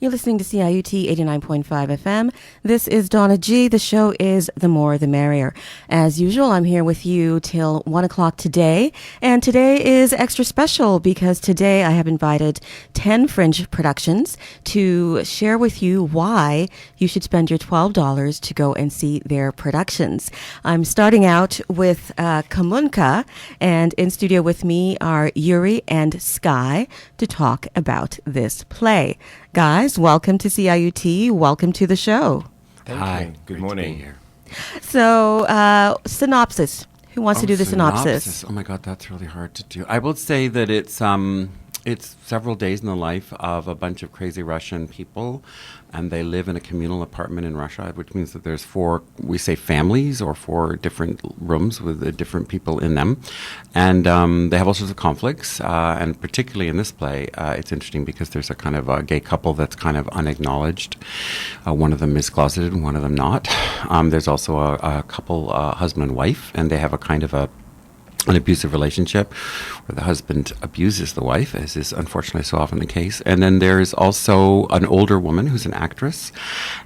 You're listening to CIUT 89.5 FM. This is Donna G. The show is The More the Merrier. As usual, I'm here with you till 1 o'clock today. And today is extra special because today I have invited 10 Fringe productions to share with you why you should spend your $12 to go and see their productions. I'm starting out with Komunka, and in studio with me are Yuri and Sky to talk about this play. Guys, welcome to CIUT. Welcome to the show. Hi. Good morning. Here. So, synopsis. Who wants to do the synopsis? Oh my God, that's really hard to do. I will say that it's several days in the life of a bunch of crazy Russian people, and they live in a communal apartment in Russia, which means that there's four families or four different rooms with different people in them, and they have all sorts of conflicts. And particularly in this play, it's interesting because there's a kind of a gay couple that's kind of unacknowledged. One of them is closeted, and one of them not. There's also a couple, husband and wife, and they have a kind of an abusive relationship where the husband abuses the wife, as is unfortunately so often the case. And then there's also an older woman who's an actress.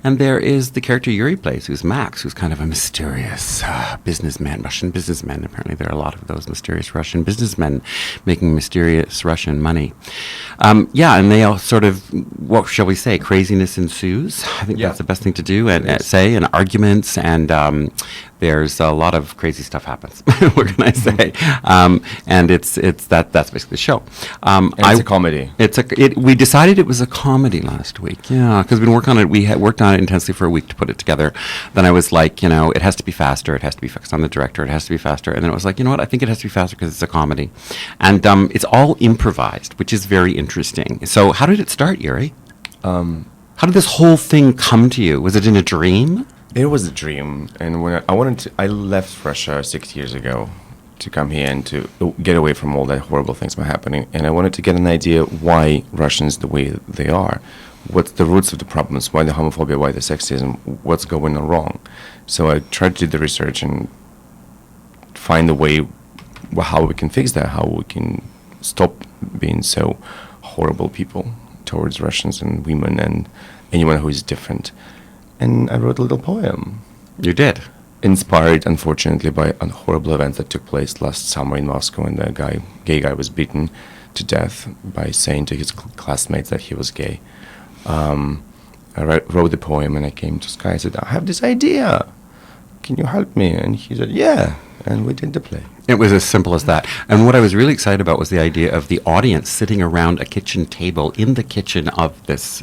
And there is the character Yuri plays, who's Max, who's kind of a mysterious businessman, Russian businessman. Apparently there are a lot of those mysterious Russian businessmen making mysterious Russian money. And they all sort of, what shall we say, craziness ensues. I think that's the best thing to do and say, and arguments, and there's a lot of crazy stuff happens. What can I say? And that's basically the show. It's a comedy. We decided it was a comedy last week. Yeah, because we've been working on it. We had worked on it intensely for a week to put it together. Then I was like, it has to be faster. It has to be focused on the director. It has to be faster. And then it was like, you know what? I think it has to be faster because it's a comedy, and it's all improvised, which is very interesting. So, how did it start, Yuri? How did this whole thing come to you? Was it in a dream? It was a dream, and when I left Russia 6 years ago to come here and to get away from all that horrible things were happening, and I wanted to get an idea why Russians the way that they are, what's the roots of the problems, why the homophobia, why the sexism, what's going on wrong. So I tried to do the research and find a way how we can fix that, how we can stop being so horrible people towards Russians and women and anyone who is different. And I wrote a little poem. You did? Inspired, unfortunately, by horrible events that took place last summer in Moscow, and the gay guy was beaten to death by saying to his classmates that he was gay. I wrote the poem, and I came to Sky and said, I have this idea. Can you help me? And he said, yeah. And we did the play. It was as simple as that. And what I was really excited about was the idea of the audience sitting around a kitchen table in the kitchen of this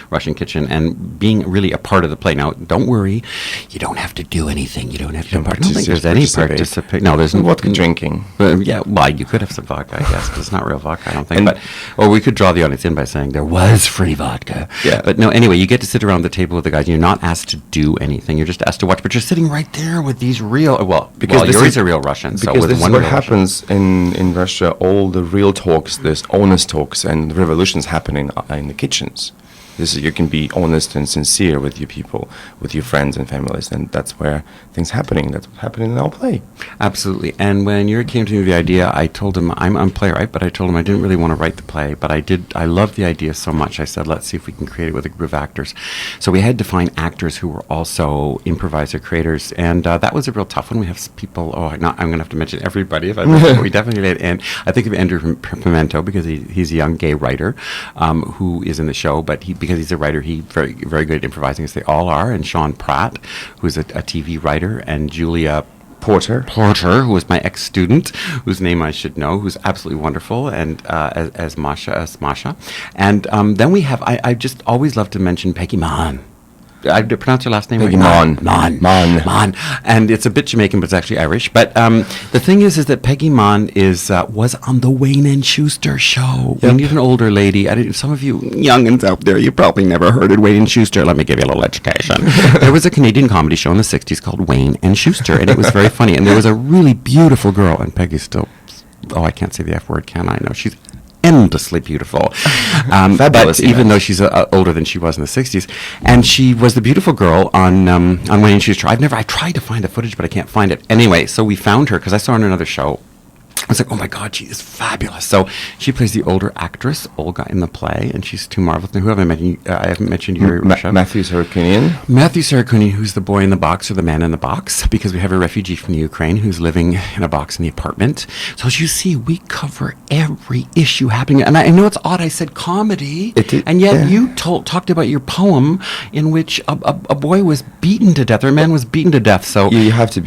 Russian kitchen and being really a part of the play. Now, don't worry. You don't have to do anything. You don't have to participate. I don't think there's any participation. No, there's no vodka drinking. You could have some vodka, I guess, because it's not real vodka, I don't think. Or we could draw the audience in by saying there was free vodka. Yeah. But no, anyway, you get to sit around the table with the guys. You're not asked to do anything. You're just asked to watch. But you're sitting right there with these real, Yuri's a real Russian. Because this is what happens in Russia. All the real talks, there's honest talks and revolutions happening in the kitchens. You can be honest and sincere with your people, with your friends and families, and that's where things happening. That's what's happening in our play. Absolutely. And when Yuri came to me with the idea, I told him, I'm a playwright, but I told him I didn't really want to write the play, but I loved the idea so much. I said, let's see if we can create it with a group of actors. So we had to find actors who were also improviser creators, and that was a real tough one. We have people, I'm going to have to mention everybody if I mention it. We definitely did. And I think of Andrew Pimento because he's a young gay writer who is in the show, but because he's a writer, he's very, very good at improvising, as they all are. And Sean Pratt, who's a TV writer, and Julia Porter, who was my ex-student, whose name I should know, who's absolutely wonderful, and as Masha. And then we have, I just always love to mention Peggy Mann. I pronounce her last name right? Mann. And it's a bit Jamaican, but it's actually Irish. But the thing is that Peggy Mann was on the Wayne and Schuster show. Yep. We need an older lady. Some of you youngins out there, you probably never heard of Wayne and Schuster. Let me give you a little education. There was a Canadian comedy show in the 60s called Wayne and Schuster, and it was very funny. And there was a really beautiful girl, and Peggy's still, I can't say the F word, can I? No, she's endlessly beautiful, but even though she's older than she was in the 60s, and she was the beautiful girl on Wayne and Schuster. I tried to find the footage, but I can't find it. Anyway, so we found her because I saw her in another show, was like, oh my God, she is fabulous. So she plays the older actress, Olga, in the play, and she's too marvelous. Now, who have I mentioned? I haven't mentioned your Russia. Matthew Sarkunian. Matthew Sarkunian, who's the boy in the box or the man in the box, because we have a refugee from the Ukraine who's living in a box in the apartment. So as you see, we cover every issue happening. And I know it's odd I said comedy, and yet you talked about your poem in which a boy was beaten to death, or a man was beaten to death. So You have to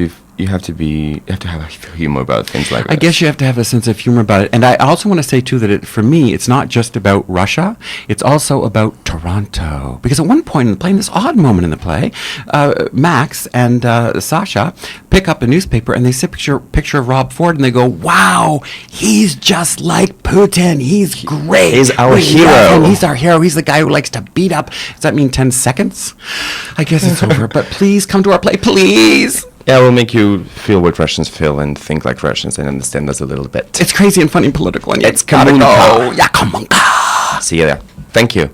have humor about things like that. I guess you have to have a sense of humor about it. And I also want to say, too, that for me, it's not just about Russia. It's also about Toronto. Because at one point in the play, in this odd moment in the play, Max and Sasha pick up a newspaper and they see a picture of Rob Ford and they go, wow, he's just like Putin. He's great. He's our hero. And he's our hero. He's the guy who likes to beat up. Does that mean 10 seconds? I guess it's over. But please come to our play, please. Yeah, we'll make you feel what Russians feel and think like Russians and understand us a little bit. It's crazy and funny and political, and it's gotta Komunka. go. Yeah, Komunka. See you there. Thank you.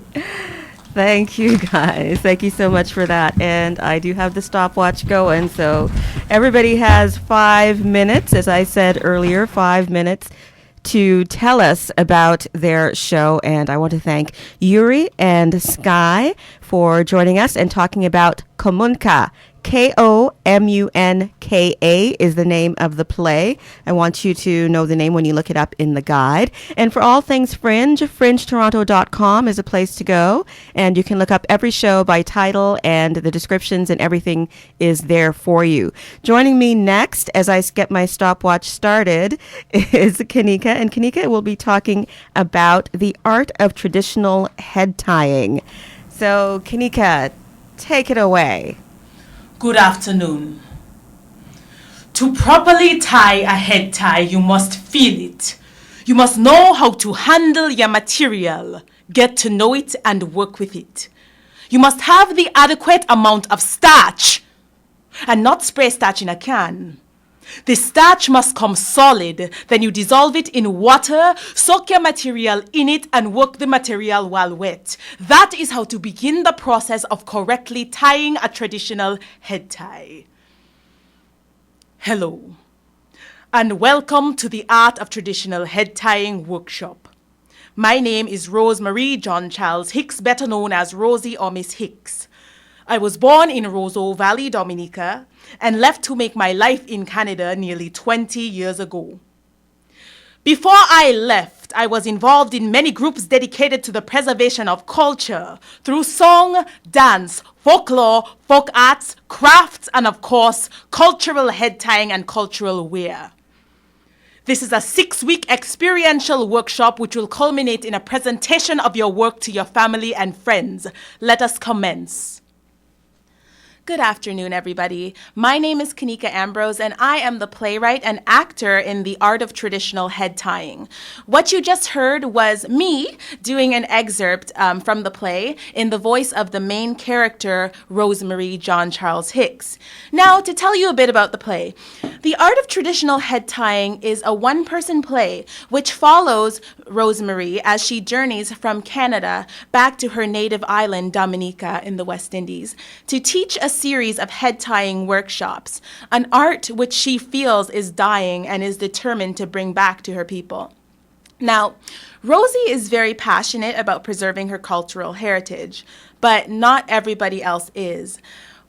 Thank you, guys. Thank you so much for that. And I do have the stopwatch going, so everybody has 5 minutes, as I said earlier, 5 minutes to tell us about their show. And I want to thank Yuri and Sky for joining us and talking about Komunka. Komunka is the name of the play. I want you to know the name when you look it up in the guide. And for all things Fringe, Fringetoronto.com is a place to go. And you can look up every show by title, and the descriptions and everything is there for you. Joining me next, as I get my stopwatch started, is Komunka. And Komunka will be talking about the art of traditional head tying. So, Komunka, take it away. Good afternoon. To properly tie a head tie, you must feel it. You must know how to handle your material, get to know it and work with it. You must have the adequate amount of starch and not spray starch in a can. The starch must come solid, then you dissolve it in water, soak your material in it and work the material while wet. That is how to begin the process of correctly tying a traditional head tie. Hello, and welcome to the Art of Traditional Head Tying workshop. My name is Rosemary John Charles Hicks, better known as Rosie or Miss Hicks. I was born in Roseau Valley, Dominica, and left to make my life in Canada nearly 20 years ago. Before I left, I was involved in many groups dedicated to the preservation of culture through song, dance, folklore, folk arts, crafts, and of course, cultural head tying and cultural wear. This is a 6-week experiential workshop which will culminate in a presentation of your work to your family and friends. Let us commence. Good afternoon, everybody. My name is Komunka Ambrose, and I am the playwright and actor in the art of traditional head tying. What you just heard was me doing an excerpt from the play in the voice of the main character, Rosemary John Charles Hicks. Now, to tell you a bit about the play, the art of traditional head tying is a one-person play which follows Rosemary as she journeys from Canada back to her native island, Dominica, in the West Indies, to teach a series of head tying workshops, an art which she feels is dying and is determined to bring back to her people. Now, Rosie is very passionate about preserving her cultural heritage, but not everybody else is.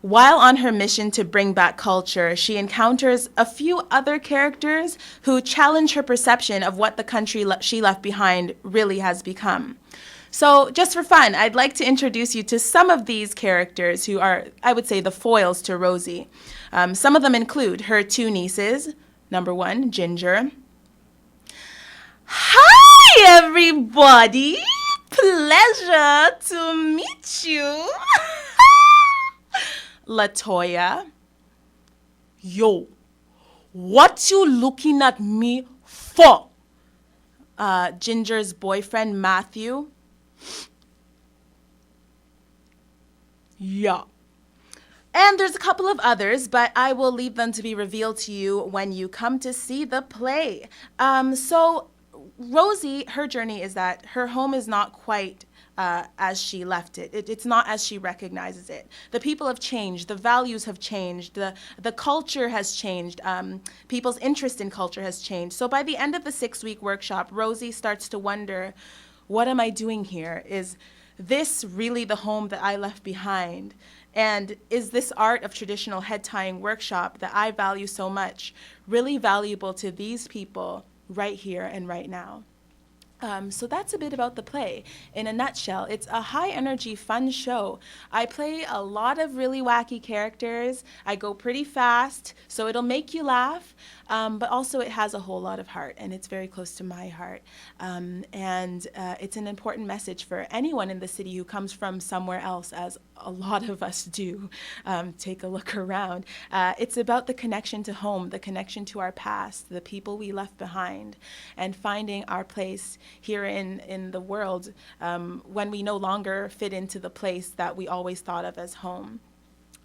While on her mission to bring back culture, she encounters a few other characters who challenge her perception of what the country she left behind really has become. So just for fun, I'd like to introduce you to some of these characters who are, I would say, the foils to Rosie. Some of them include her 2 nieces. Number 1, Ginger. Hi, everybody. Pleasure to meet you. Latoya. Yo, what you looking at me for? Ginger's boyfriend, Matthew. Yeah. And there's a couple of others, but I will leave them to be revealed to you when you come to see the play. So Rosie, her journey is that her home is not quite as she left it. It's not as she recognizes it. The people have changed. The values have changed. The culture has changed. People's interest in culture has changed. So by the end of the 6-week workshop, Rosie starts to wonder, what am I doing here? Is this really the home that I left behind? And is this art of traditional head tying workshop that I value so much really valuable to these people right here and right now? So that's a bit about the play. In a nutshell, it's a high-energy, fun show. I play a lot of really wacky characters. I go pretty fast, so it'll make you laugh, but also it has a whole lot of heart, and it's very close to my heart. And it's an important message for anyone in the city who comes from somewhere else, as a lot of us do. Take a look around. It's about the connection to home, the connection to our past, the people we left behind, and finding our place here in the world when we no longer fit into the place that we always thought of as home.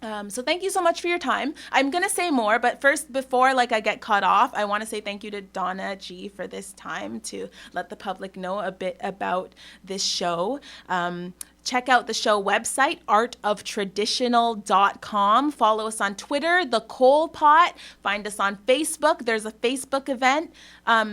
So thank you so much for your time. I'm going to say more, but first, before I get cut off, I want to say thank you to Donna G for this time to let the public know a bit about this show. Check out the show website, artoftraditional.com. Follow us on Twitter, The Coal Pot. Find us on Facebook. There's a Facebook event.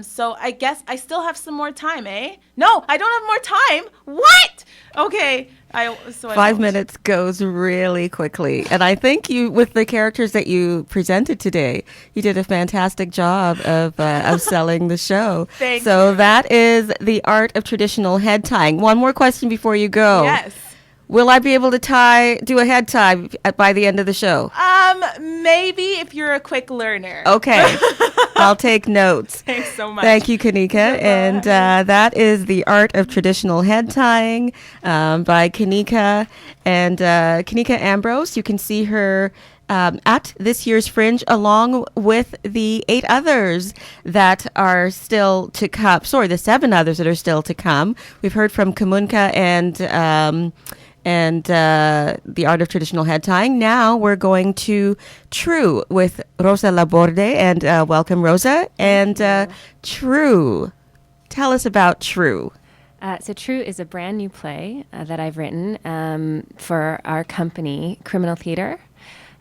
So I guess I still have some more time, eh? No, I don't have more time. What? Okay. 5 minutes goes really quickly. And I think you, with the characters that you presented today, you did a fantastic job of selling the show. Thank so you. That is the art of traditional head tying. One more question before you go. Yes. Will I be able to do a head tie by the end of the show? Maybe if you're a quick learner. Okay. I'll take notes. Thanks so much. Thank you, Komunka. And that is The Art of Traditional Head Tying by Komunka. And Komunka Ambrose, you can see her at this year's Fringe, along with the 8 others that are still to come. Sorry, the 7 others that are still to come. We've heard from Komunka and The Art of Traditional Head Tying. Now we're going to True with Rosa Laborde, and welcome, Rosa. And True, tell us about True. So True is a brand new play that I've written for our company, Criminal Theater.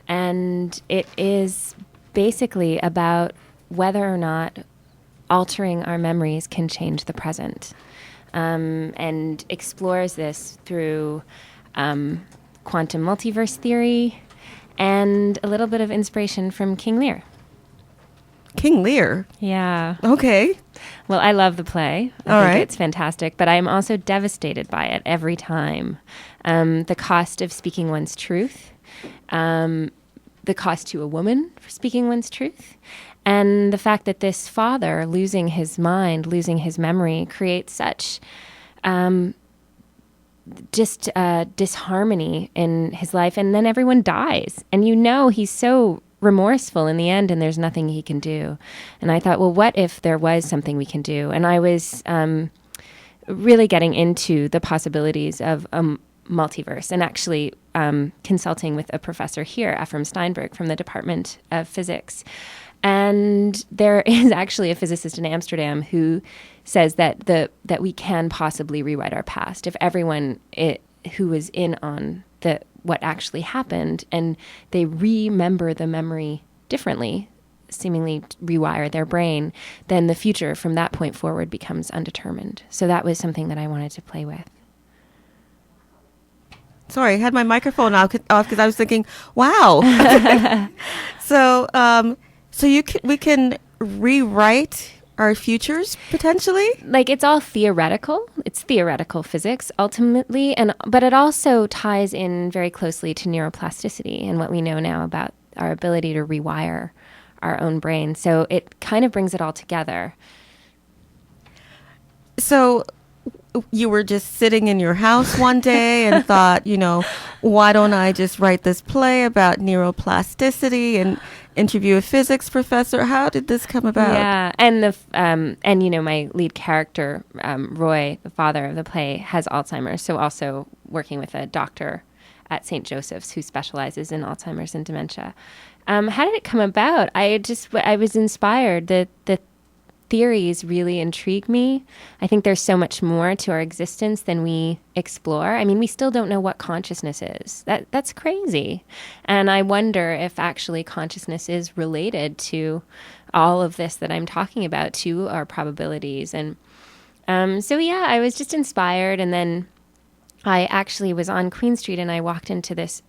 And it is basically about whether or not altering our memories can change the present, and explores this through quantum multiverse theory and a little bit of inspiration from King Lear. King Lear? Yeah. Okay. Well, I love the play. All I think right. it's fantastic, but I'm also devastated by it every time. The cost of speaking one's truth, the cost to a woman for speaking one's truth, and the fact that this father losing his mind, losing his memory, creates such disharmony in his life, and then everyone dies. And he's so remorseful in the end, and there's nothing he can do. And I thought, well, what if there was something we can do? And I was really getting into the possibilities of multiverse, and actually consulting with a professor here, Ephraim Steinberg, from the Department of Physics. And there is actually a physicist in Amsterdam who says that we can possibly rewrite our past if everyone who was in on what actually happened, and they remember the memory differently, seemingly rewire their brain, then the future from that point forward becomes undetermined. So that was something that I wanted to play with. Sorry, I had my microphone off because I was thinking, wow. So we can rewrite our futures potentially? Like, it's all theoretical. It's theoretical physics ultimately, but it also ties in very closely to neuroplasticity and what we know now about our ability to rewire our own brain. So it kind of brings it all together. So you were just sitting in your house one day and thought, why don't I just write this play about neuroplasticity and interview a physics professor? How did this come about? Yeah, and my lead character, Roy, the father of the play, has Alzheimer's. So also working with a doctor at St. Joseph's who specializes in Alzheimer's and dementia. How did it come about? I was inspired. The theories really intrigue me. I think there's so much more to our existence than we explore. I mean, we still don't know what consciousness is. That's crazy. And I wonder if actually consciousness is related to all of this that I'm talking about, to our probabilities. And so, yeah, I was just inspired. And then I actually was on Queen Street and I walked into this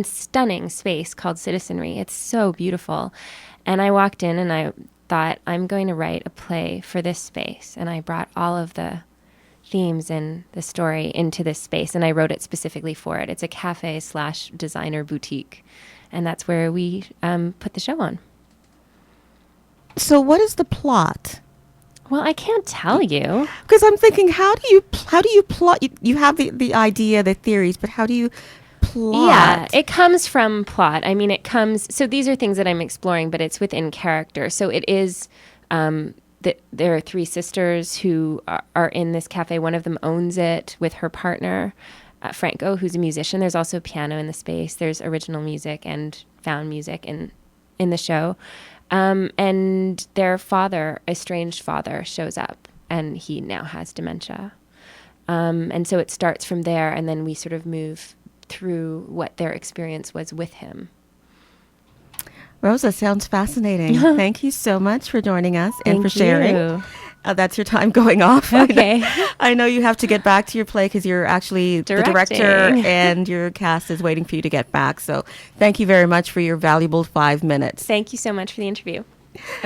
stunning space called Citizenry. It's so beautiful. And I walked in and I thought, I'm going to write a play for this space. And I brought all of the themes and the story into this space, and I wrote it specifically for it. It's a cafe/designer boutique, and that's where we put the show on. So what is the plot? Well, I can't tell you. Because I'm thinking, how do you plot? You have the idea, the theories, but how do you plot? Yeah, it comes from plot. I mean, so these are things that I'm exploring, but it's within character. So it is, there are three sisters who are in this cafe. One of them owns it with her partner, Franco, who's a musician. There's also piano in the space. There's original music and found music in the show. And their father, estranged father, shows up, and he now has dementia. And so it starts from there, and then we sort of move through what their experience was with him. Rosa, sounds fascinating. Thank you so much for joining us and for sharing. You. That's your time going off. Okay. I know you have to get back to your play because you're actually the director and your cast is waiting for you to get back. So thank you very much for your valuable 5 minutes. Thank you so much for the interview.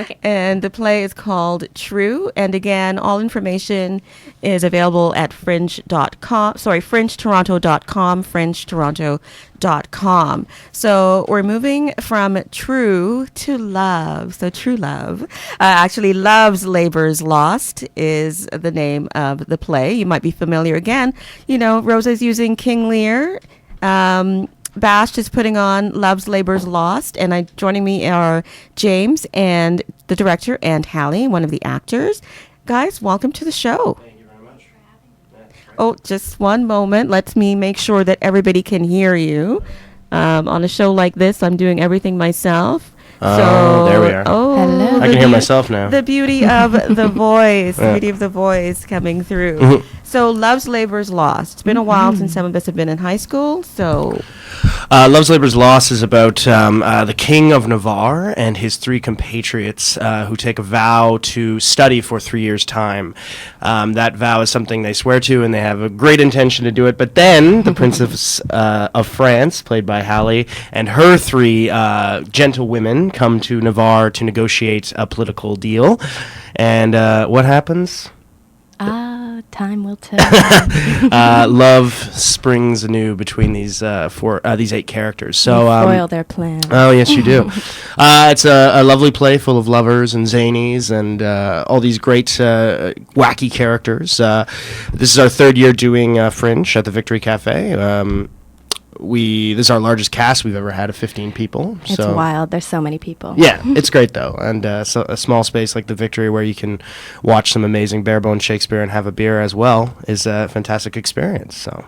Okay. And the play is called True. And again, all information is available at fringetoronto.com, fringetoronto.com. So we're moving from true to love. So true love. Actually, Love's Labor's Lost is the name of the play. You might be familiar again. You know, Rosa's using King Lear. Bashed is putting on Love's Labor's Lost, and joining me are James and the director and Hallie, one of the actors. Guys, welcome to the show. Thank you very much for having me. Oh, just one moment. Let me make sure that everybody can hear you. On a show like this, I'm doing everything myself. Oh, there we are. Oh, Hello. I can hear myself now. The beauty of the voice, the beauty of the voice coming through. So, Love's Labor's Lost. It's been a while since some of us have been in high school, so... Love's Labor's Lost is about the King of Navarre and his three compatriots who take a vow to study for 3 years' time. That vow is something they swear to, and they have a great intention to do it. But then the Princess of France, played by Hallie, and her three gentlewomen come to Navarre to negotiate a political deal. And what happens? Time will tell. Love springs anew between these 8 characters. So foil their plan. Oh yes, you do. It's a lovely play full of lovers and zanies and all these great wacky characters. This is our third year doing Fringe at the Victory Cafe. This is our largest cast we've ever had of 15 people. It's wild. There's so many people. Yeah, it's great though, and so a small space like the Victory where you can watch some amazing bare-bones Shakespeare and have a beer as well is a fantastic experience. So,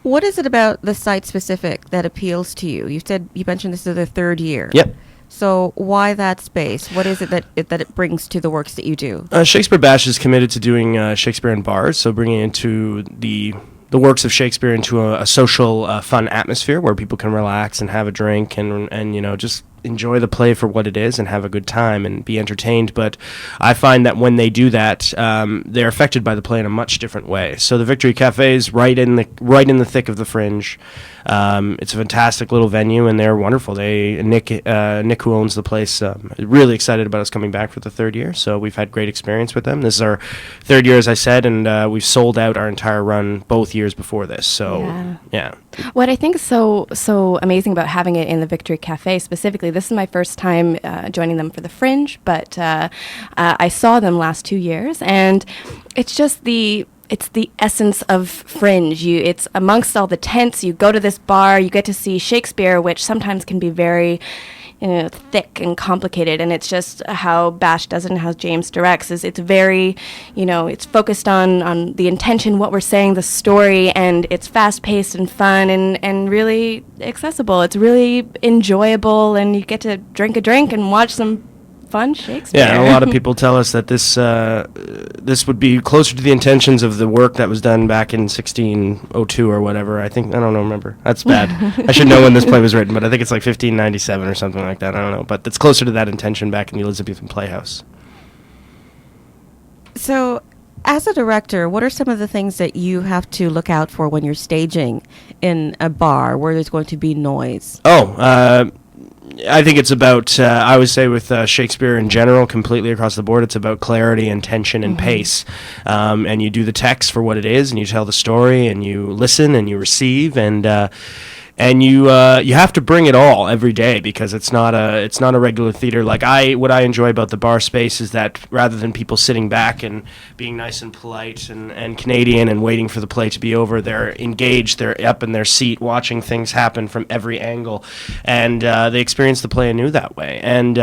what is it about the site specific that appeals to you? You mentioned this is the third year. Yep. So why that space? What is it that it brings to the works that you do? Shakespeare Bash is committed to doing Shakespeare in bars, so bringing into the works of Shakespeare into a social, fun atmosphere where people can relax and have a drink and just enjoy the play for what it is and have a good time and be entertained. But I find that when they do that, they're affected by the play in a much different way. So the Victory Cafe is right in the thick of the Fringe. It's a fantastic little venue, and they're wonderful. Nick, who owns the place, really excited about us coming back for the third year. So we've had great experience with them. This is our third year, as I said, and we've sold out our entire run both years before this. So yeah. What I think is so amazing about having it in the Victory Cafe specifically, this is my first time joining them for the Fringe, but I saw them last 2 years, and it's just it's the essence of Fringe. It's amongst all the tents. You go to this bar, you get to see Shakespeare, which sometimes can be very thick and complicated, and it's just how Bash does it and how James directs. It's very, it's focused on the intention, what we're saying, the story, and it's fast-paced and fun and really accessible. It's really enjoyable, and you get to drink a drink and watch some fun Shakespeare. Yeah, and a lot of people tell us that this would be closer to the intentions of the work that was done back in 1602 or whatever. I don't remember. That's bad. I should know when this play was written, but I think it's like 1597 or something like that. I don't know, but it's closer to that intention back in the Elizabethan Playhouse. So, as a director, what are some of the things that you have to look out for when you're staging in a bar where there's going to be noise? I think it's about, I would say with Shakespeare in general, completely across the board, it's about clarity and tension and pace. And you do the text for what it is, and you tell the story, and you listen, and you receive, and you have to bring it all every day, because it's not a regular theater. Like what I enjoy about the bar space is that rather than people sitting back and being nice and polite and Canadian and waiting for the play to be over, they're engaged, they're up in their seat watching things happen from every angle, and they experience the play anew that way. And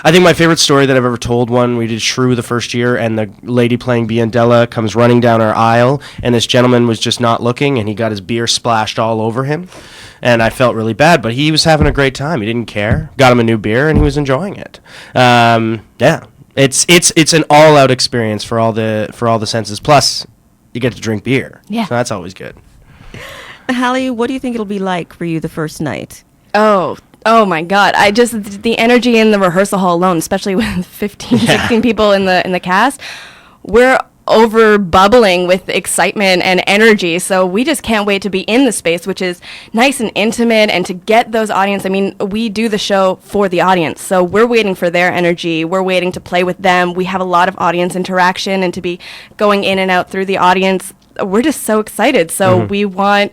I think my favorite story that I've ever told, we did Shrew the first year, and the lady playing Biondella comes running down our aisle, and this gentleman was just not looking, and he got his beer splashed all over him, and I felt really bad, but he was having a great time. He didn't care. Got him a new beer, and he was enjoying it. It's an all-out experience for all the senses. Plus, you get to drink beer. Yeah. So that's always good. Hallie, what do you think it'll be like for you the first night? Oh my God! The energy in the rehearsal hall alone, especially with 15, 16 people in the cast, we're over bubbling with excitement and energy. So we just can't wait to be in the space, which is nice and intimate, and to get those audience. I mean, we do the show for the audience, so we're waiting for their energy. We're waiting to play with them. We have a lot of audience interaction, and to be going in and out through the audience, we're just so excited. So we want,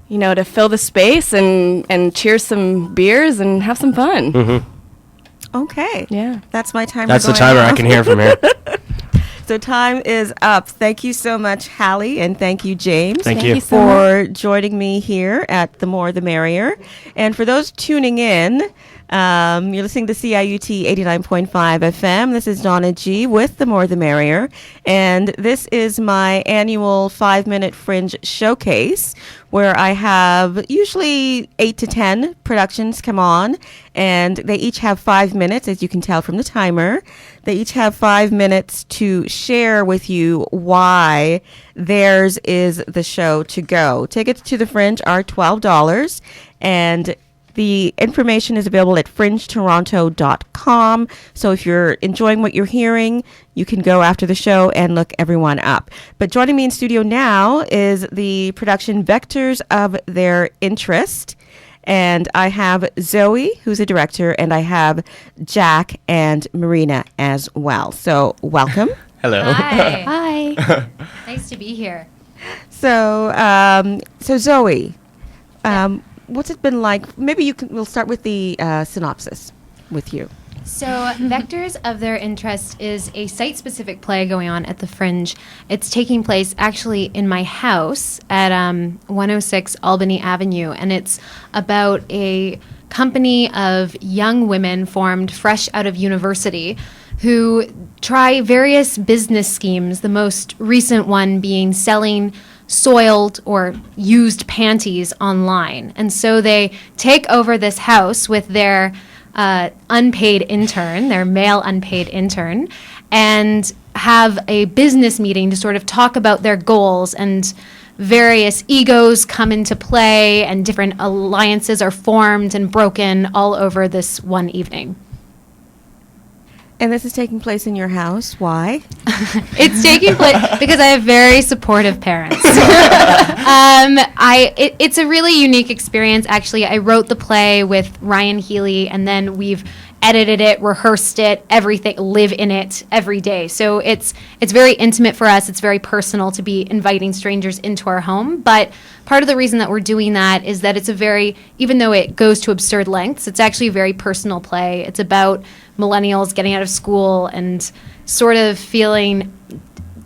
to fill the space and cheer some beers and have some fun. Okay. Yeah. That's my timer. That's the going timer off. I can hear from here. So time is up. Thank you so much, Hallie, and thank you, James. Thank you. so much. For joining me here at The More the Merrier. And for those tuning in, you're listening to CIUT 89.5 FM. This is Donna G with The More the Merrier. And this is my annual 5-minute Fringe showcase, where I have usually 8 to 10 productions come on, and they each have 5 minutes, as you can tell from the timer. They each have 5 minutes to share with you why theirs is the show to go. Tickets to the Fringe are $12, and the information is available at fringetoronto.com. So if you're enjoying what you're hearing, you can go after the show and look everyone up. But joining me in studio now is the production Vectors of Their Interest. And I have Zoe, who's a director, and I have Jack and Marina as well. So welcome. Hello. Hi. Hi. Nice to be here. So Zoe, what's it been like? Maybe we'll start with the synopsis with you. So, Vectors of Their Interest is a site-specific play going on at the Fringe. It's taking place actually in my house at 106 Albany Avenue, and it's about a company of young women formed fresh out of university who try various business schemes, the most recent one being selling soiled or used panties online. And so they take over this house with their unpaid intern, their male unpaid intern, and have a business meeting to sort of talk about their goals, and various egos come into play and different alliances are formed and broken all over this one evening. And this is taking place in your house. Why? It's taking place because I have very supportive parents. It's a really unique experience, actually. I wrote the play with Ryan Healy, and then we've edited it, rehearsed it, everything, live in it every day. So it's very intimate for us. It's very personal to be inviting strangers into our home. But part of the reason that we're doing that is that it's even though it goes to absurd lengths, it's actually a very personal play. It's about millennials getting out of school and sort of feeling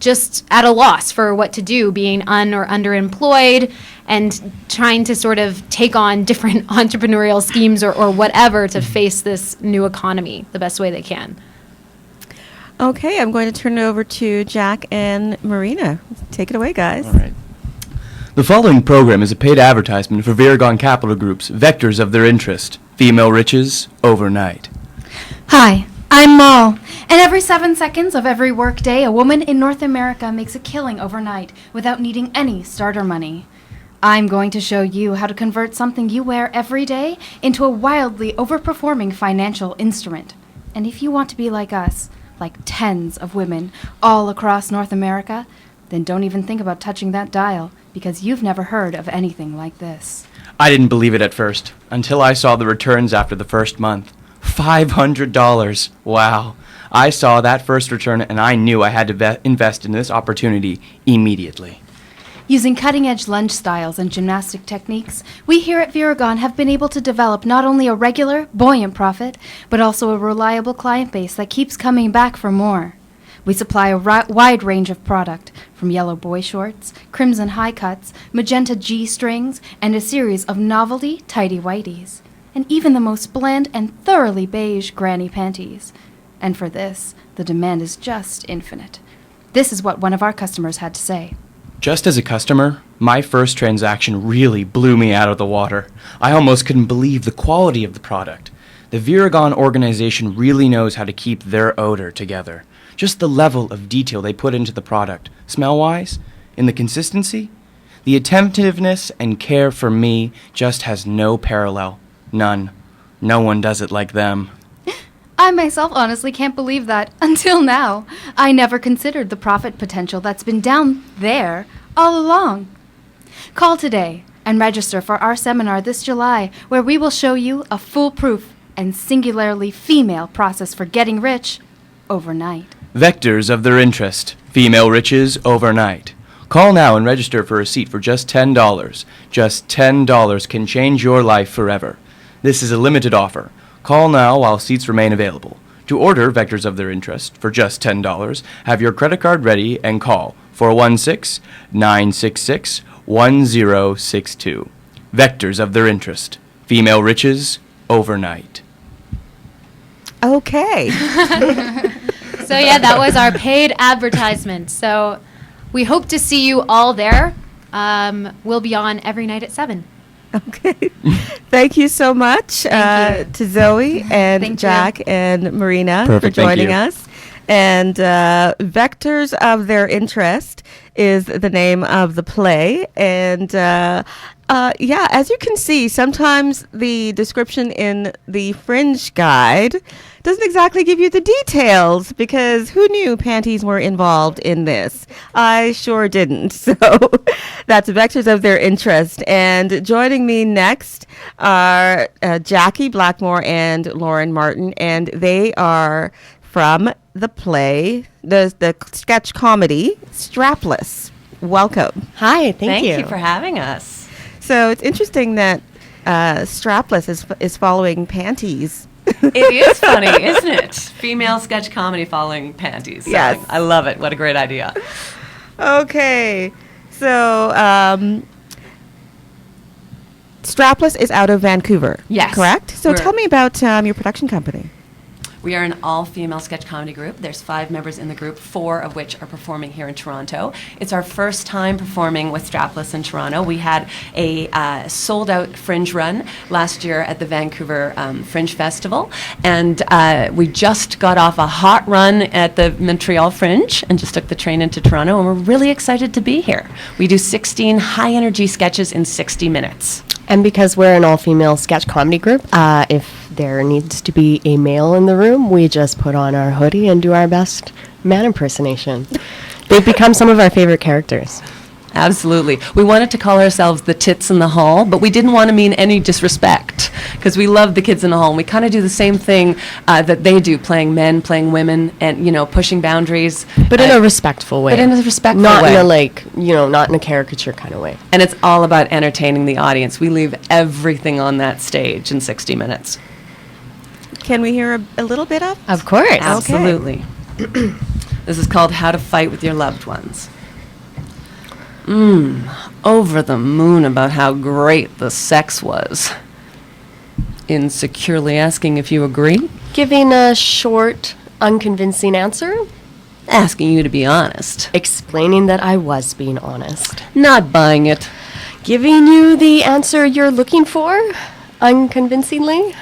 just at a loss for what to do, being or underemployed, and trying to sort of take on different entrepreneurial schemes or whatever to face this new economy the best way they can. Okay, I'm going to turn it over to Jack and Marina. Take it away, guys. All right. The following program is a paid advertisement for Viragon Capital Group's Vectors of Their Interest, Female Riches Overnight. Hi, I'm Mal, and every 7 seconds of every workday, a woman in North America makes a killing overnight without needing any starter money. I'm going to show you how to convert something you wear every day into a wildly overperforming financial instrument. And if you want to be like us, like tens of women all across North America, then don't even think about touching that dial, because you've never heard of anything like this. I didn't believe it at first, until I saw the returns after the first month. $500. Wow. I saw that first return and I knew I had to invest in this opportunity immediately. Using cutting-edge lunge styles and gymnastic techniques, we here at Viragon have been able to develop not only a regular, buoyant profit, but also a reliable client base that keeps coming back for more. We supply a wide range of product, from yellow boy shorts, crimson high cuts, magenta G-strings, and a series of novelty tighty-whities, and even the most bland and thoroughly beige granny panties. And for this, the demand is just infinite. This is what one of our customers had to say. Just as a customer, my first transaction really blew me out of the water. I almost couldn't believe the quality of the product. The Viragon organization really knows how to keep their odor together. Just the level of detail they put into the product, smell-wise, in the consistency, the attentiveness and care for me just has no parallel. None. No one does it like them. I myself honestly can't believe that, until now. I never considered the profit potential that's been down there all along. Call today and register for our seminar this July, where we will show you a foolproof and singularly female process for getting rich overnight. Vectors of their interest. Female riches overnight. Call now and register for a seat for just $10. Just $10 can change your life forever. This is a limited offer. Call now while seats remain available. To order Vectors of Their Interest for just $10, have your credit card ready and call 416-966-1062. Vectors of Their Interest. Female riches overnight. Okay. So yeah, that was our paid advertisement. So we hope to see you all there. We'll be on every night at 7. Okay. Thank you so much to Zoe and Thank Jack and Marina Perfect, for thank joining you. us. And Vectors of Their Interest is the name of the play. And yeah, as you can see, sometimes the description in the Fringe guide doesn't exactly give you the details, because who knew panties were involved in this? I sure didn't. So that's Vectors of Their Interest. And joining me next are Jackie Blackmore and Lauren Martin, and they are from the play, the sketch comedy, Strapless. Welcome. Hi, thank you. you for having us. So it's interesting that Strapless is following panties. It is funny, isn't it? Female sketch comedy following panties. So Yes. I love it. What a great idea. Okay. So Strapless is out of Vancouver. Yes. Correct? So We're- tell me about your production company. We are an all-female sketch comedy group. There's 5 members in the group, 4 of which are performing here in Toronto. It's our first time performing with Strapless in Toronto. We had a sold-out Fringe run last year at the Vancouver Fringe Festival, and we just got off a hot run at the Montreal Fringe and just took the train into Toronto, and we're really excited to be here. We do 16 high-energy sketches in 60 minutes. And because we're an all-female sketch comedy group, if there needs to be a male in the room, we just put on our hoodie and do our best man impersonation. They've become some of our favorite characters. Absolutely. We wanted to call ourselves the tits in the hall, but we didn't want to mean any disrespect, because we love the kids in the hall. And we kind of do the same thing that they do, playing men, playing women, and, you know, pushing boundaries. But in a respectful way. But in a respectful not way. in a, like, you know, not in a caricature kind of way. And it's all about entertaining the audience. We leave everything on that stage in 60 minutes. Can we hear a little bit of? Of course. Absolutely. This is called How to Fight with Your Loved Ones. Over the moon about how great the sex was. Insecurely asking if you agree. Giving a short, unconvincing answer. Asking you to be honest. Explaining that I was being honest. Not buying it. Giving you the answer you're looking for, unconvincingly.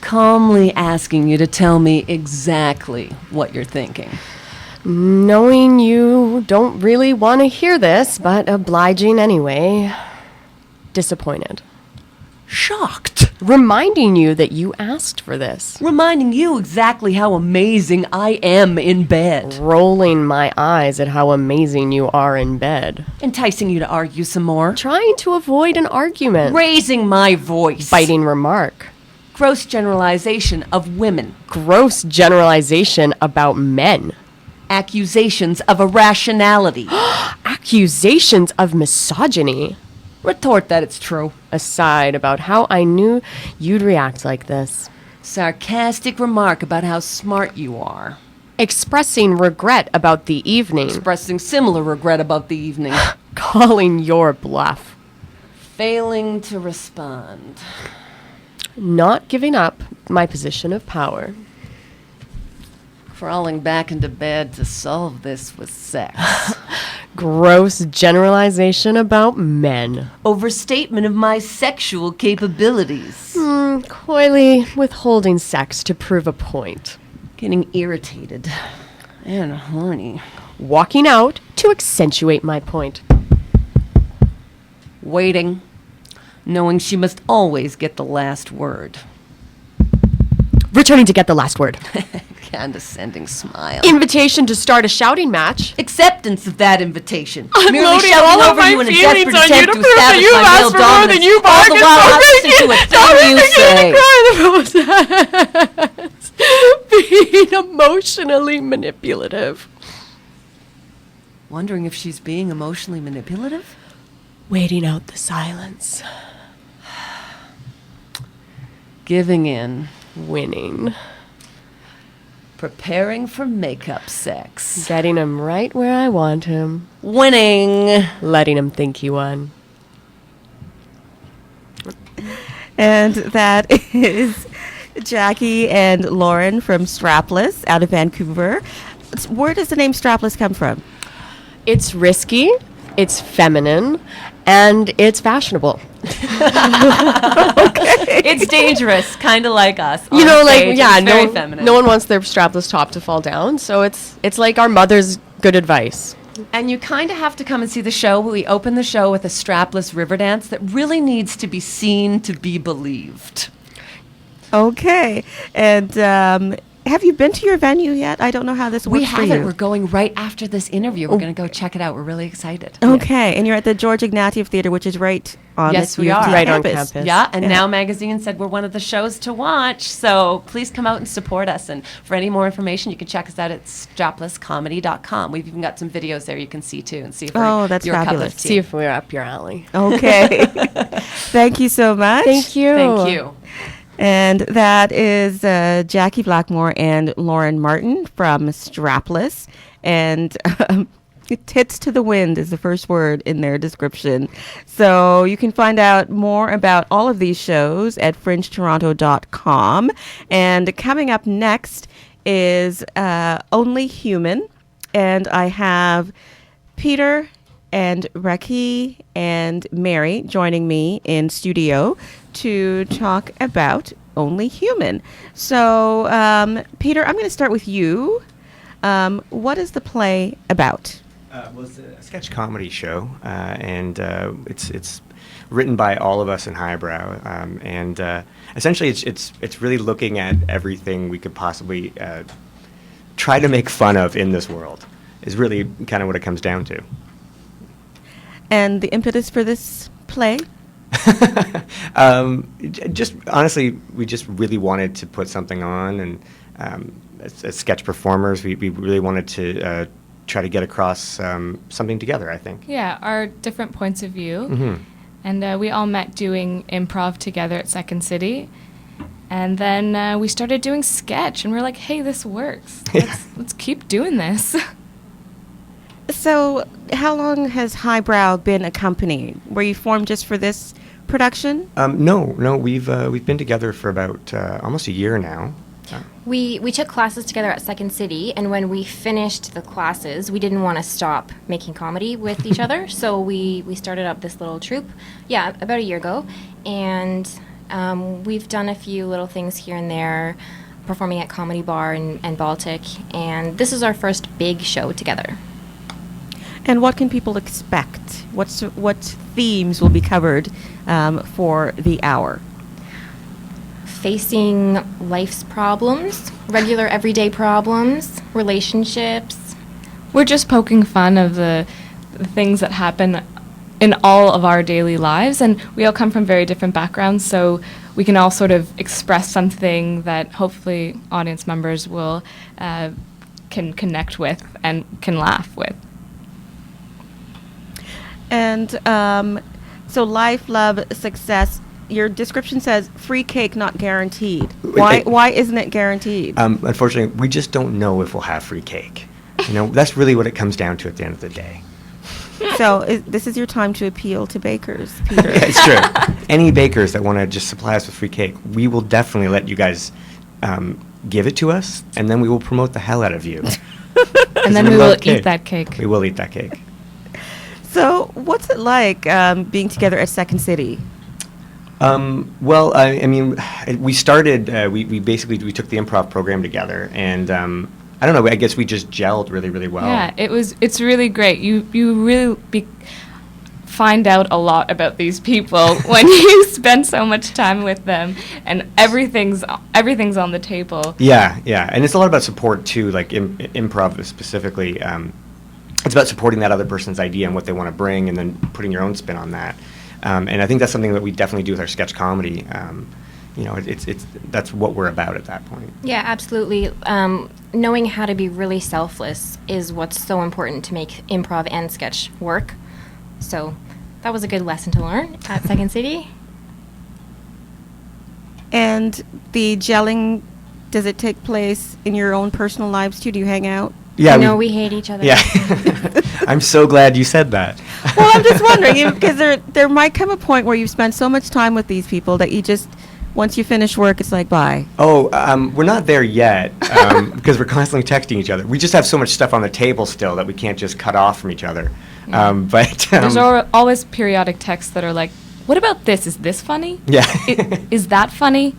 calmly asking you to tell me exactly what you're thinking. Knowing you don't really want to hear this, but obliging anyway. Disappointed. Shocked. Reminding you that you asked for this. Reminding you exactly how amazing I am in bed. Rolling my eyes at how amazing you are in bed. Enticing you to argue some more. Trying to avoid an argument. Raising my voice. Biting remark. Gross generalization of women. Gross generalization about men. Accusations of irrationality. Accusations of misogyny. Retort that it's true. Aside about how I knew you'd react like this. Sarcastic remark about how smart you are. Expressing regret about the evening. Expressing similar regret about the evening. Calling your bluff. Failing to respond. Not giving up my position of power. Crawling back into bed to solve this with sex. Gross generalization about men. Overstatement of my sexual capabilities. Coyly withholding sex to prove a point. Getting irritated and horny. Walking out to accentuate my point. Waiting, knowing she must always get the last word. Returning to get the last word. Condescending smile. Invitation to start a shouting match. Acceptance of that invitation. Unloading Merely shouting all of over my you in a feelings desperate on you attempt to to prove that establish you've my male asked for more than dominance. you All the while I'm listening to a thing you say. Being emotionally manipulative. Wondering if she's being emotionally manipulative? Waiting out the silence. Giving in. Winning. Preparing for makeup sex. Getting him right where I want him. Winning. Letting him think he won. And that is Jackie and Lauren from Strapless out of Vancouver. Where does the name Strapless come from? It's risky, it's feminine, and it's fashionable. It's dangerous, kind of like us. You know, on like, stage. yeah, It's very feminine. no one wants their strapless top to fall down, so it's like our mother's good advice. And you kind of have to come and see the show. We open the show with a strapless river dance that really needs to be seen to be believed. Okay. And have you been to your venue yet? I don't know how this works We for haven't. you. We're going right after this interview. We're going to go check it out. We're really excited. Okay. And you're at the George Ignatieff Theater, which is right on Yes, the we U of are. T Right on campus. campus. Yeah, and Now Magazine said we're one of the shows to watch. So please come out and support us. And for any more information, you can check us out at straplesscomedy.com. We've even got some videos there you can see too and see if that's you're a cup fabulous. of tea. See if we're up your alley. Okay. Thank you so much. Thank you. Thank you. And that is Jackie Blackmore and Lauren Martin from Strapless. And tits to the wind is the first word in their description. So you can find out more about all of these shows at fringetoronto.com. And coming up next is Only Human. And I have Peter and Raki and Mary joining me in studio to talk about Only Human. So, Peter, I'm going to start with you. What is the play about? Well, it's a sketch comedy show, and it's written by all of us in Highbrow, and essentially it's really looking at everything we could possibly try to make fun of in this world. Is really kind of what it comes down to. And the impetus for this play? Just honestly, we just really wanted to put something on, and as sketch performers, we really wanted to try to get across something together, I think. Yeah, our different points of view. Mm-hmm. And we all met doing improv together at Second City. And then we started doing sketch, and we're like, hey, this works. Let's keep doing this. So, how long has Highbrow been a company? Were you formed just for this production? No, we've been together for about almost a year now. We took classes together at Second City, and when we finished the classes, we didn't want to stop making comedy with each other, so we started up this little troupe, about a year ago, and We've done a few little things here and there, performing at Comedy Bar and Baltic, and this is our first big show together. And what can people expect? What themes will be covered for the hour? Facing life's problems, regular everyday problems, relationships. We're just poking fun of the things that happen in all of our daily lives, and we all come from very different backgrounds, so we can all sort of express something that hopefully audience members will can connect with and can laugh with. And so life, love, success. Your description says free cake not guaranteed. Why isn't it guaranteed? Unfortunately, we just don't know if we'll have free cake. That's really what it comes down to at the end of the day. So this is your time to appeal to bakers, Peter. Yeah, it's true. Any bakers that want to just supply us with free cake, we will definitely let you guys give it to us, and then we will promote the hell out of you. And then we will eat that cake. We will eat that cake. So what's it like being together at Second City? Well, I mean, we started, we basically took the improv program together, and I don't know, I guess we just gelled really, really well. Yeah, it's really great. You really find out a lot about these people when you spend so much time with them, and everything's on the table. Yeah, and it's a lot about support too, like improv specifically. It's about supporting that other person's idea and what they want to bring, and then putting your own spin on that. And I think that's something that we definitely do with our sketch comedy. It's that's what we're about at that point. Yeah, absolutely. Knowing how to be really selfless is what's so important to make improv and sketch work. So that was a good lesson to learn at Second City. And the gelling, does it take place in your own personal lives too? Do you hang out? Yeah, no, we hate each other. Yeah, I'm so glad you said that. Well, I'm just wondering, because there might come a point where you've spent so much time with these people that you just, once you finish work, it's like, bye. Oh, we're not there yet, because we're constantly texting each other. We just have so much stuff on the table still that we can't just cut off from each other. But there's always periodic texts that are like, what about this? Is this funny? Yeah. Is that funny?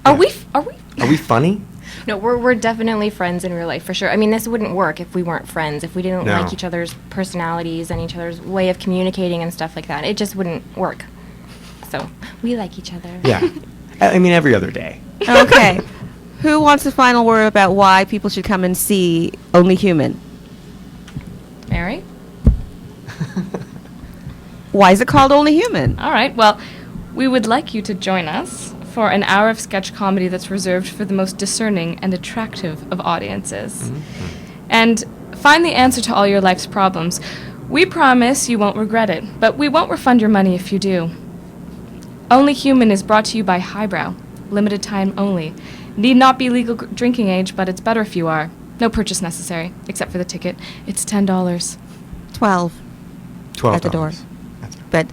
Are we funny? No, we're definitely friends in real life, for sure. I mean, this wouldn't work if we weren't friends, if we didn't like each other's personalities and each other's way of communicating and stuff like that. It just wouldn't work. So we like each other. Yeah. I mean, every other day. Okay. Who wants the final word about why people should come and see Only Human? Mary? Why is it called Only Human? All right. Well, we would like you to join us for an hour of sketch comedy that's reserved for the most discerning and attractive of audiences. Mm-hmm. And find the answer to all your life's problems. We promise you won't regret it, but we won't refund your money if you do. Only Human is brought to you by Highbrow. Limited time only. Need not be legal drinking age, but it's better if you are. No purchase necessary, except for the ticket. It's $10. $12 at the door. But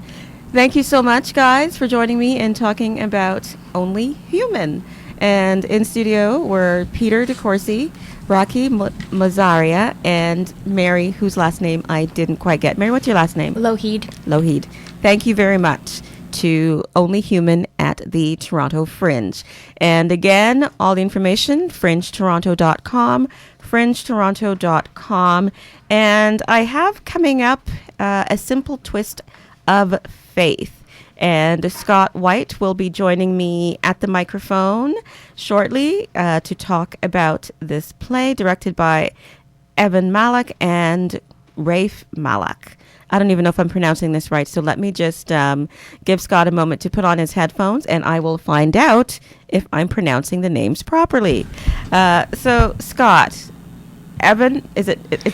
thank you so much, guys, for joining me and talking about Only Human. And in studio were Peter DeCourcy, Rocky Mazaria, and Mary, whose last name I didn't quite get. Mary, what's your last name? Lougheed. Thank you very much to Only Human at the Toronto Fringe. And again, all the information, fringetoronto.com, fringetoronto.com. And I have coming up a simple twist of faith. And Scott White will be joining me at the microphone shortly to talk about this play directed by Evan Malach and Rafe Malach. I don't even know if I'm pronouncing this right, so let me just give Scott a moment to put on his headphones, and I will find out if I'm pronouncing the names properly. So, Scott, Evan, is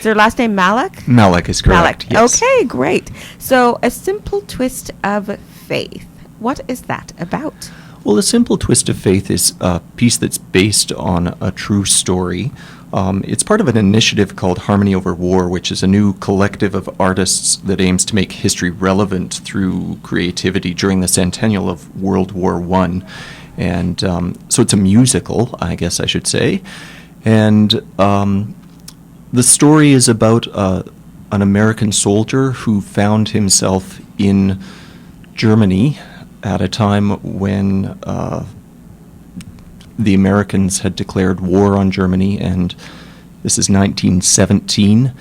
their last name Malach? Malach is correct. Malach. Yes. Okay, great. So, A Simple Twist of Faith. What is that about? Well, A Simple Twist of Faith is a piece that's based on a true story. It's part of an initiative called Harmony Over War, which is a new collective of artists that aims to make history relevant through creativity during the centennial of World War I. And so it's a musical, I guess I should say. And the story is about an American soldier who found himself in Germany at a time when the Americans had declared war on Germany, and this is 1917.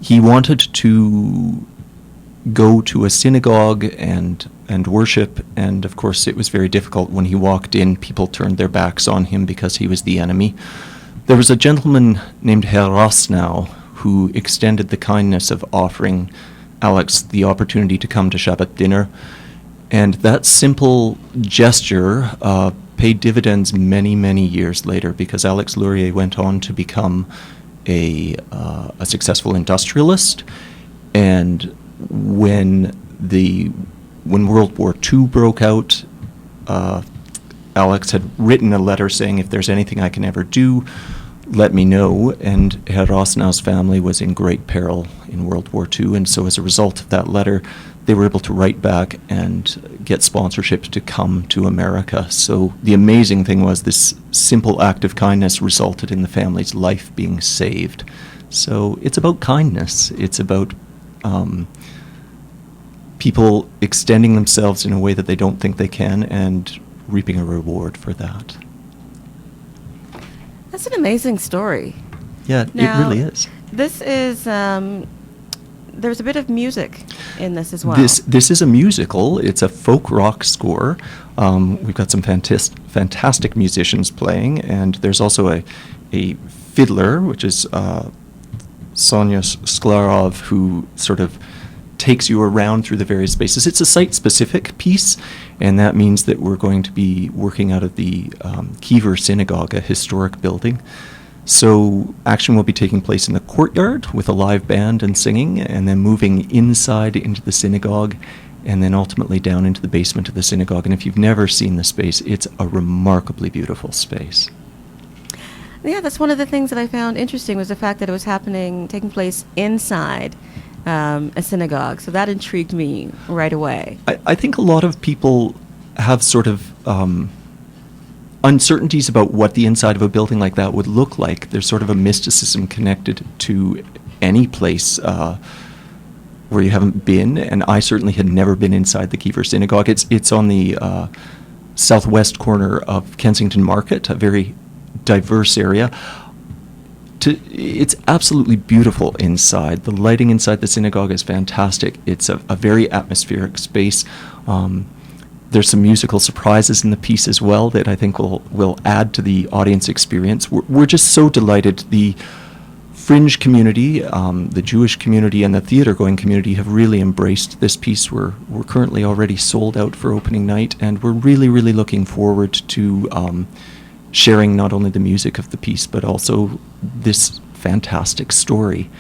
He wanted to go to a synagogue and worship, and of course it was very difficult. When he walked in, people turned their backs on him because he was the enemy. There was a gentleman named Herr Rosnau who extended the kindness of offering Alex the opportunity to come to Shabbat dinner, and that simple gesture paid dividends many, many years later, because Alex Luria went on to become a successful industrialist. And when World War II broke out, Alex had written a letter saying, if there's anything I can ever do, let me know. And Herr Rosnau's family was in great peril in World War II, and so as a result of that letter, they were able to write back and get sponsorships to come to America. So the amazing thing was this simple act of kindness resulted in the family's life being saved. So it's about kindness. It's about people extending themselves in a way that they don't think they can and reaping a reward for that. That's an amazing story. Yeah, Now, it really is. This is, there's a bit of music in this as well. This is a musical. It's a folk rock score. We've got some fantastic musicians playing, and there's also a fiddler, which is Sonia Sklarov, who sort of takes you around through the various spaces. It's a site-specific piece, and that means that we're going to be working out of the Kiever Synagogue, a historic building. So action will be taking place in the courtyard with a live band and singing, and then moving inside into the synagogue, and then ultimately down into the basement of the synagogue. And if you've never seen the space, it's a remarkably beautiful space. Yeah, that's one of the things that I found interesting, was the fact that it was taking place inside a synagogue. So that intrigued me right away. I think a lot of people have sort of uncertainties about what the inside of a building like that would look like. There's sort of a mysticism connected to any place where you haven't been, and I certainly had never been inside the Kiever Synagogue. It's on the southwest corner of Kensington Market, a very diverse area. It's absolutely beautiful inside. The lighting inside the synagogue is fantastic. It's a very atmospheric space. There's some musical surprises in the piece as well that I think will add to the audience experience. We're just so delighted. The Fringe community, the Jewish community, and the theater-going community have really embraced this piece. We're currently already sold out for opening night, and we're really, really looking forward to sharing not only the music of the piece, but also this fantastic story.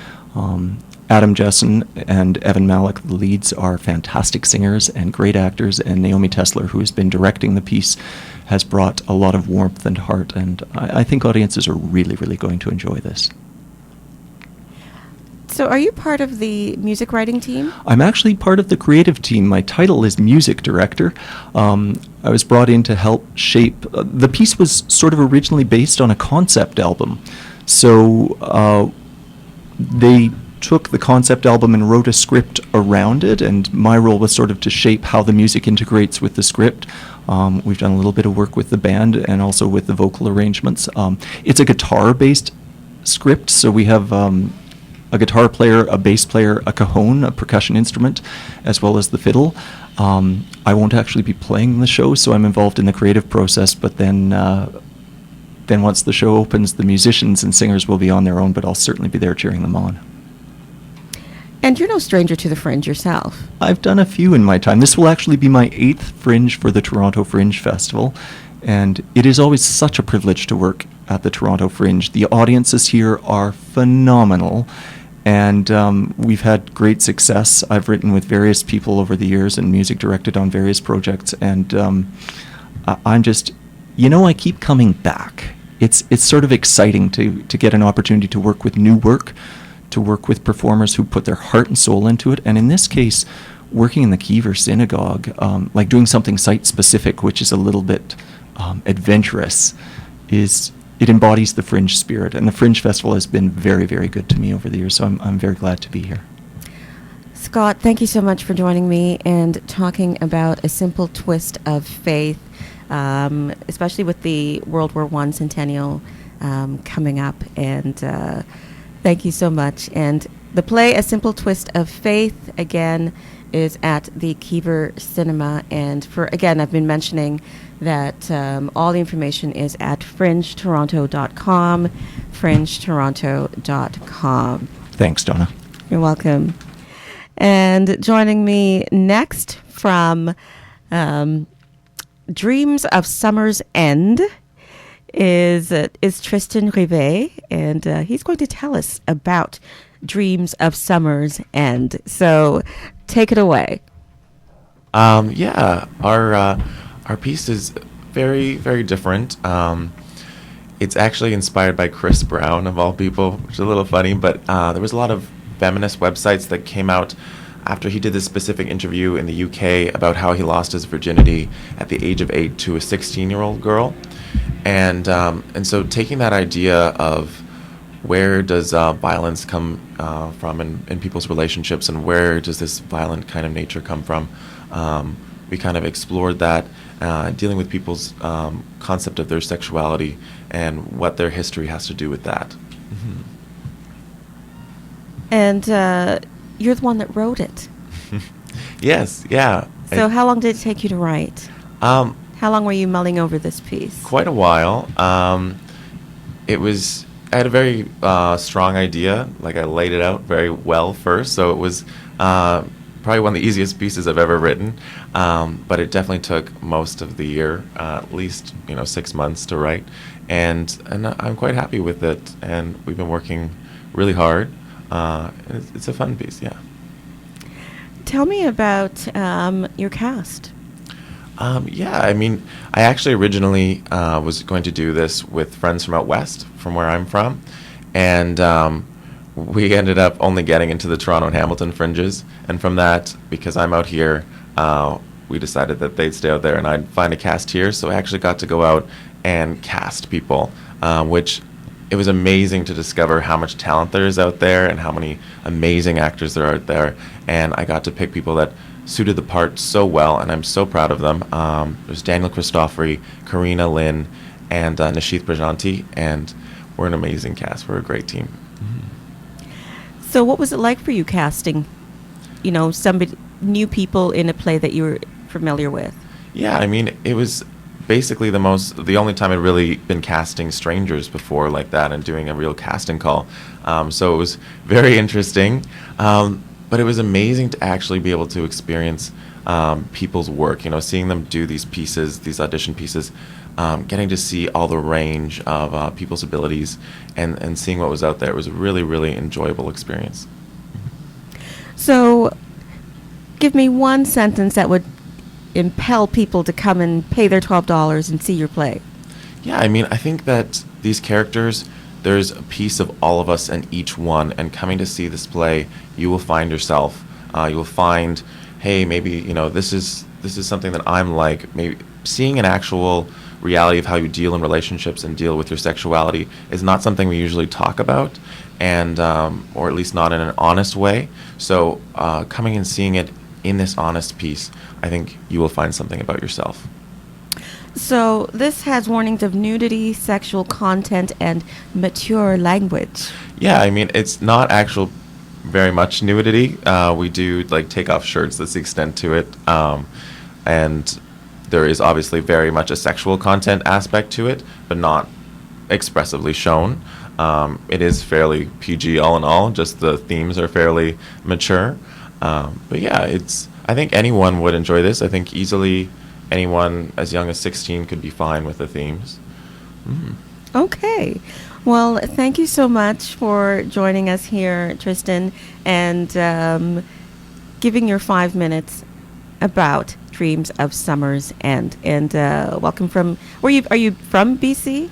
Adam Jessen and Evan Malach, the leads, are fantastic singers and great actors, and Naomi Tesler, who has been directing the piece, has brought a lot of warmth and heart, and I think audiences are really, really going to enjoy this. So are you part of the music writing team? I'm actually part of the creative team. My title is music director. I was brought in to help shape. The piece was sort of originally based on a concept album. So they took the concept album and wrote a script around it, and my role was sort of to shape how the music integrates with the script. We've done a little bit of work with the band and also with the vocal arrangements. It's a guitar-based script, so we have a guitar player, a bass player, a cajon, a percussion instrument, as well as the fiddle. I won't actually be playing the show, so I'm involved in the creative process, but then once the show opens, the musicians and singers will be on their own, but I'll certainly be there cheering them on. And you're no stranger to the Fringe yourself. I've done a few in my time. This will actually be my 8th Fringe for the Toronto Fringe Festival, and it is always such a privilege to work at the Toronto Fringe. The audiences here are phenomenal, and we've had great success. I've written with various people over the years and music directed on various projects, and I'm just, I keep coming back. It's sort of exciting to get an opportunity to work with new work, to work with performers who put their heart and soul into it, and in this case, working in the Kiever Synagogue, like doing something site-specific, which is a little bit adventurous, it embodies the Fringe spirit, and the Fringe Festival has been very, very good to me over the years, so I'm very glad to be here. Scott, thank you so much for joining me and talking about A Simple Twist of Faith, especially with the World War I centennial coming up. And thank you so much. And the play A Simple Twist of Faith, again, is at the Kiever Cinema. And again, I've been mentioning that all the information is at fringetoronto.com, fringetoronto.com. Thanks, Donna. You're welcome. And joining me next from Dreams of Summer's End is Tristan Rafe, and he's going to tell us about Dreams of Summer's End. So take it away. Yeah, our piece is very, very different. It's actually inspired by Chris Brown, of all people, which is a little funny, but there was a lot of feminist websites that came out after he did this specific interview in the UK about how he lost his virginity at the age of 8 to a 16-year-old girl. And so taking that idea of where does violence come from in people's relationships, and where does this violent kind of nature come from, we kind of explored that, dealing with people's concept of their sexuality and what their history has to do with that. Mm-hmm. And you're the one that wrote it. Yes, yeah. So how long did it take you to write? How long were you mulling over this piece? Quite a while. I had a very strong idea. Like, I laid it out very well first, so it was probably one of the easiest pieces I've ever written. But it definitely took most of the year, at least 6 months to write, and I'm quite happy with it. And we've been working really hard. It's a fun piece, yeah. Tell me about your cast. Yeah, I mean, I actually originally was going to do this with friends from out west, from where I'm from, and we ended up only getting into the Toronto and Hamilton fringes, and from that, because I'm out here, we decided that they'd stay out there and I'd find a cast here, so I actually got to go out and cast people, which it was amazing to discover how much talent there is out there and how many amazing actors there are out there, and I got to pick people that suited the part so well, and I'm so proud of them. There's Daniel Christophery, Karina Lynn, and Nishith Prajanti, and we're an amazing cast. We're a great team. So what was it like for you casting, somebody, new people in a play that you were familiar with? Yeah, I mean, it was basically the only time I'd really been casting strangers before like that and doing a real casting call. So it was very interesting. But it was amazing to actually be able to experience people's work, seeing them do these pieces, these audition pieces, getting to see all the range of people's abilities and seeing what was out there. It was a really, really enjoyable experience. So give me one sentence that would impel people to come and pay their $12 and see your play. Yeah, I mean, I think that these characters, there's a piece of all of us in each one, and coming to see this play, you will find yourself. You will find, hey, maybe this is something that I'm like. Maybe seeing an actual reality of how you deal in relationships and deal with your sexuality is not something we usually talk about, and or at least not in an honest way. So coming and seeing it in this honest piece, I think you will find something about yourself. So this has warnings of nudity, sexual content, and mature language. Yeah, I mean, it's not actual very much nudity. We do take off shirts. That's the extent to it. And there is obviously very much a sexual content aspect to it, but not expressively shown. It is fairly PG all in all. Just the themes are fairly mature. But yeah, I think anyone would enjoy this. I think easily anyone as young as 16 could be fine with the themes. Okay. Well, thank you so much for joining us here, Tristan, and giving your 5 minutes about Dreams of Summer's End. And welcome from, are you from BC?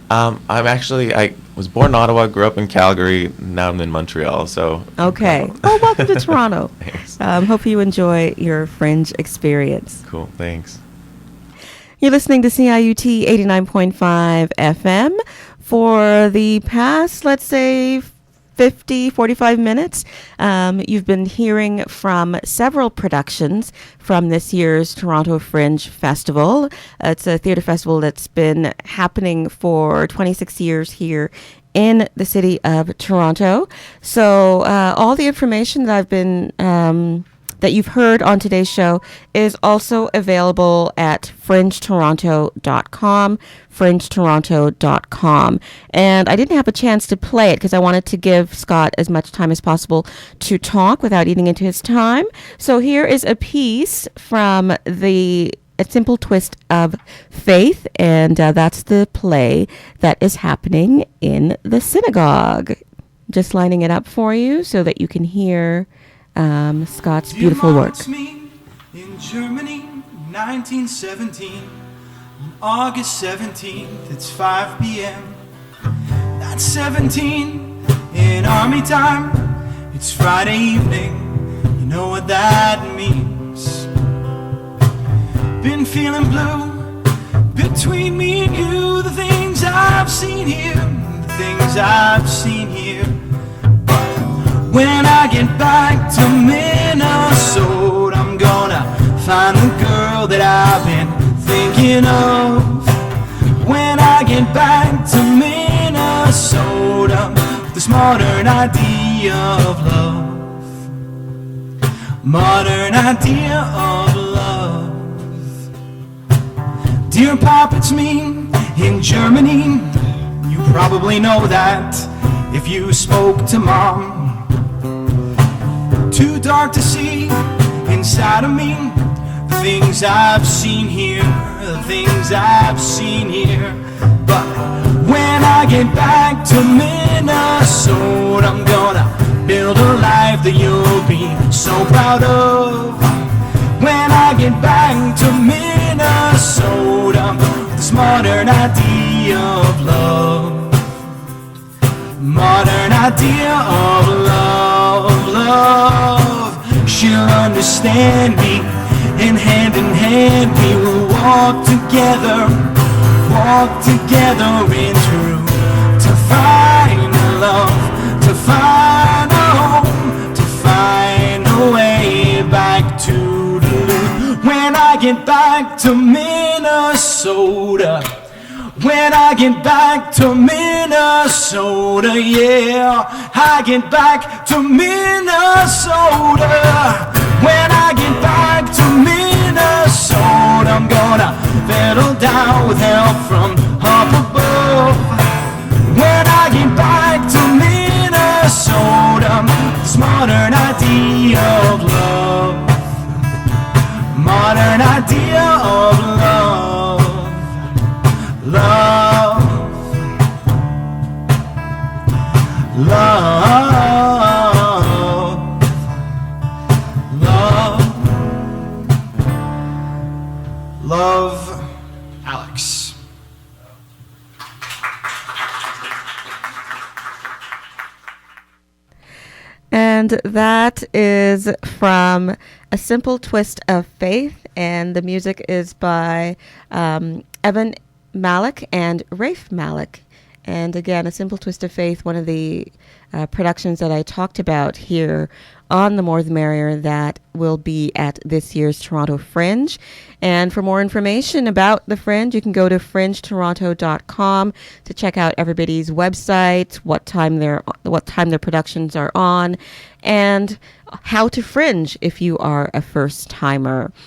I was born in Ottawa, grew up in Calgary, now I'm in Montreal, so. Okay. Well, welcome to Toronto. Thanks. Hope you enjoy your Fringe experience. Cool, thanks. You're listening to CIUT 89.5 FM. For the past, let's say, 45 minutes. You've been hearing from several productions from this year's Toronto Fringe Festival. It's a theatre festival that's been happening for 26 years here in the city of Toronto. So all the information that I've been that you've heard on today's show is also available at fringetoronto.com, fringetoronto.com. And I didn't have a chance to play it because I wanted to give Scott as much time as possible to talk without eating into his time. So here is a piece from A Simple Twist of Faith, and that's the play that is happening in the synagogue. Just lining it up for you so that you can hear Scott's beautiful work. Me in Germany, 1917, on August 17th, it's 5 p.m. That's 17 in army time. It's Friday evening, you know what that means. Been feeling blue between me and you, the things I've seen here, the things I've seen here. When I get back to Minnesota, I'm gonna find the girl that I've been thinking of. When I get back to Minnesota, this modern idea of love, modern idea of love. Dear Pop, it's me in Germany. You probably know that if you spoke to Mom. Too dark to see inside of me, the things I've seen here, the things I've seen here. But when I get back to Minnesota, I'm gonna build a life that you'll be so proud of. When I get back to Minnesota, this modern idea of love, modern idea of love, love. She'll understand me, and hand in hand we will walk together in truth, to find love, to find a home, to find a way back to Duluth. When I get back to Minnesota, when I get back to Minnesota, yeah, I get back to Minnesota. When I get back to Minnesota, I'm gonna settle down with help from up above. When I get back to Minnesota, this modern idea of love, modern idea of love, love, love, love, love, Alex. And that is from A Simple Twist of Faith, and the music is by Evan Malach and Rafe Malach. And again, A Simple Twist of Faith, one of the productions that I talked about here on The More the Merrier that will be at this year's Toronto Fringe. And for more information about the Fringe, you can go to fringetoronto.com to check out everybody's website, what time their productions are on, and how to fringe if you are a first timer.